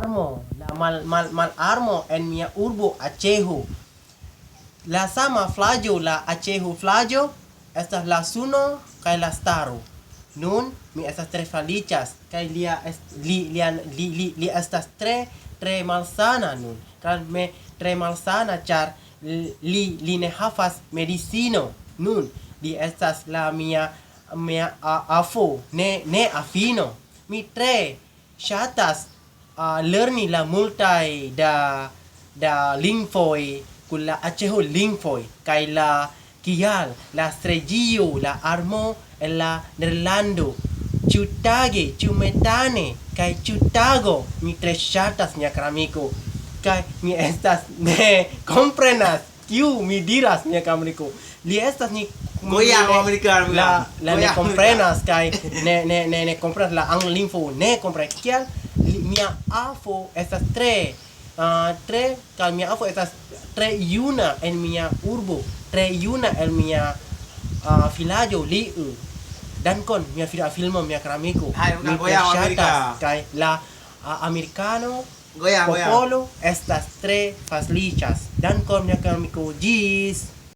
armo, la mal armo en mia urbo Aĉejo. La sama flago, la Aĉejo flago, estas la suno kaj la staro. Nun mi estas tre feliĉas kaj li estas tre malsana nun. Kaj me tre malsana ĉar li ne havas medicino. Nun li estas la mia afo, ne afino. Mi tre ŝatas lerni la multaj da lingvoj kun la Aĉejo lingvoj kaj la kial la stregio, la armo en la Nederlando ĉiutage, ĉiumetane kaj ĉiutago mi tre ŝatas, mia karamiko. Kaj mi estas ne komprenas kiu mi diras, mia karamiko. Li estas ni Goyang americano. la ne komprenas kaj ne komprenas la angla lingvo, ne komprenas kial mia afo estas tre kaj mia afo estas tre juna en mia urbo, tre juna en mia vilaĝo Liu. Dankon mia filmo, mia karamiko. Mi Goyang tre Amerika. ŝatas kaj la americano Goyang. popolo estas tre feliĉas. Dankon mia karamiko. Ĝis